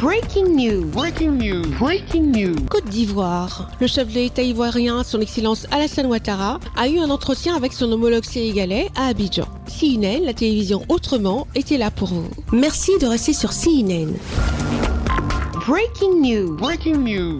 Breaking news. Breaking news. Breaking news. Côte d'Ivoire. Le chef de l'État ivoirien, son Excellence Alassane Ouattara, a eu un entretien avec son homologue sénégalais à Abidjan. CNN, la télévision autrement, était là pour vous. Merci de rester sur CNN. Breaking news. Breaking news.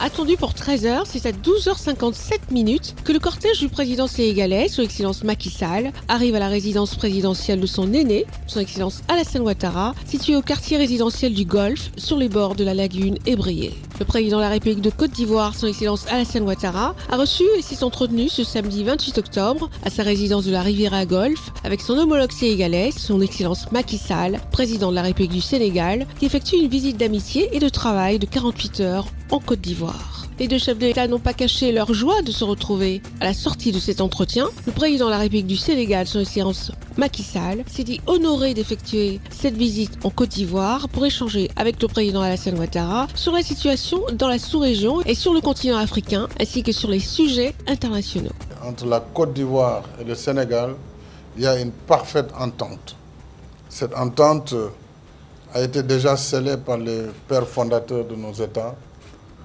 Attendu pour 13h, c'est à 12h57 que le cortège du président sénégalais, son Excellence Macky Sall, arrive à la résidence présidentielle de son aîné, son Excellence Alassane Ouattara, située au quartier résidentiel du Golfe, sur les bords de la lagune ébriée. Le président de la République de Côte d'Ivoire, son Excellence Alassane Ouattara, a reçu et s'est entretenu ce samedi 28 octobre à sa résidence de la Riviera Golfe avec son homologue sénégalais, son Excellence Macky Sall, président de la République du Sénégal, qui effectue une visite d'amitié et de travail de 48 heures en Côte d'Ivoire. Les deux chefs de l'État n'ont pas caché leur joie de se retrouver. À la sortie de cet entretien, le président de la République du Sénégal, son Excellence Macky Sall, s'est dit honoré d'effectuer cette visite en Côte d'Ivoire pour échanger avec le président Alassane Ouattara sur la situation dans la sous-région et sur le continent africain, ainsi que sur les sujets internationaux. Entre la Côte d'Ivoire et le Sénégal, il y a une parfaite entente. Cette entente a été déjà scellée par les pères fondateurs de nos États,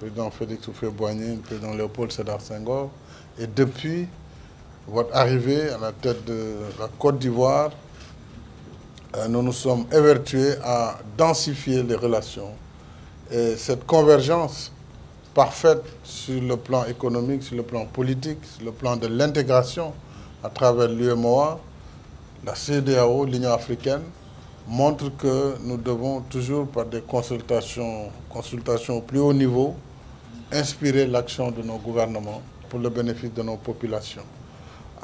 le président Félix Houphouët-Boigny, le président Léopold Sédar Senghor. Et depuis votre arrivée à la tête de la Côte d'Ivoire, nous nous sommes évertués à densifier les relations. Et cette convergence parfaite sur le plan économique, sur le plan politique, sur le plan de l'intégration à travers l'UEMOA, la CEDEAO, l'Union africaine, montre que nous devons toujours, par des consultations au plus haut niveau, inspirer l'action de nos gouvernements pour le bénéfice de nos populations.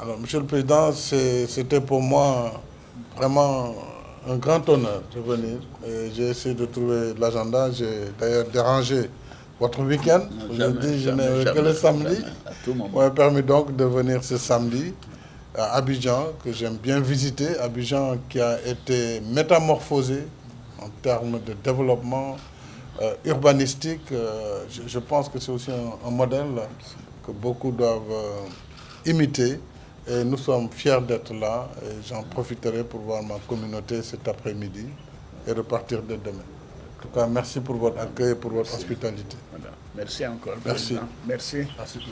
Alors, Monsieur le Président, c'était pour moi vraiment un grand honneur de venir. J'ai essayé de trouver l'agenda, j'ai d'ailleurs dérangé votre week-end. Je dis, je n'ai que le samedi. On m'a permis donc de venir ce samedi à Abidjan, que j'aime bien visiter. Abidjan qui a été métamorphosé en termes de développement urbanistique. Je pense que c'est aussi un modèle que beaucoup doivent imiter. Et nous sommes fiers d'être là. Et j'en profiterai pour voir ma communauté cet après-midi et repartir dès demain. En tout cas, merci pour votre accueil et pour votre hospitalité. Voilà. Merci encore. Merci. Merci.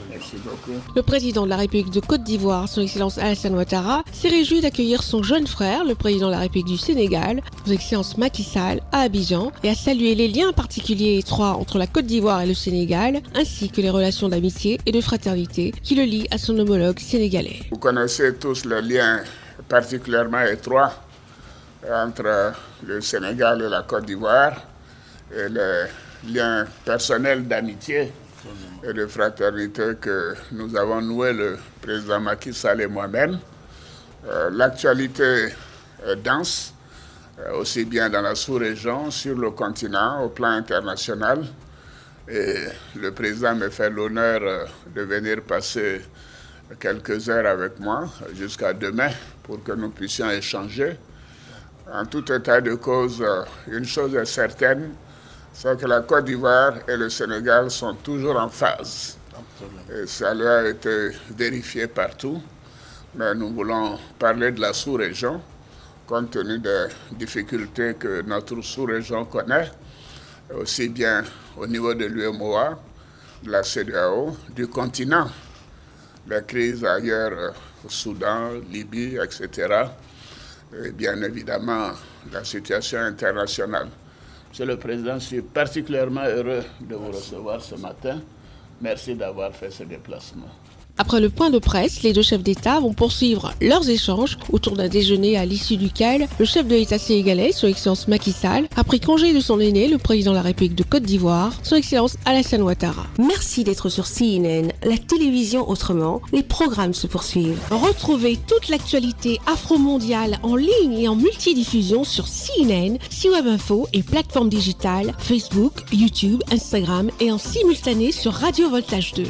Merci beaucoup. Le président de la République de Côte d'Ivoire, son Excellence Alassane Ouattara, s'est réjoui d'accueillir son jeune frère, le président de la République du Sénégal, son Excellence Macky Sall, à Abidjan, et a salué les liens particuliers et étroits entre la Côte d'Ivoire et le Sénégal, ainsi que les relations d'amitié et de fraternité qui le lient à son homologue sénégalais. Vous connaissez tous les liens particulièrement étroits entre le Sénégal et la Côte d'Ivoire, et les liens personnels d'amitié et de fraternité que nous avons noués, le président Macky Sall et moi-même. L'actualité est dense, aussi bien dans la sous-région, sur le continent, au plan international. Et le président me fait l'honneur de venir passer quelques heures avec moi jusqu'à demain pour que nous puissions échanger. En tout état de cause, une chose est certaine, c'est que la Côte d'Ivoire et le Sénégal sont toujours en phase. Et ça a été vérifié partout. Mais nous voulons parler de la sous-région, compte tenu des difficultés que notre sous-région connaît, aussi bien au niveau de l'UEMOA, de la CEDEAO, du continent. Les crises ailleurs, au Soudan, Libye, etc. Et bien évidemment, la situation internationale. Monsieur le Président, je suis particulièrement heureux de vous recevoir ce matin. Merci d'avoir fait ce déplacement. Après le point de presse, les deux chefs d'État vont poursuivre leurs échanges autour d'un déjeuner à l'issue duquel le chef de l'État sénégalais, son Excellence Macky Sall, a pris congé de son aîné, le président de la République de Côte d'Ivoire, son Excellence Alassane Ouattara. Merci d'être sur CNN, la télévision autrement. Les programmes se poursuivent. Retrouvez toute l'actualité afro-mondiale en ligne et en multidiffusion sur CNN, C-Web Info et plateformes digitales, Facebook, YouTube, Instagram et en simultané sur Radio Voltage 2.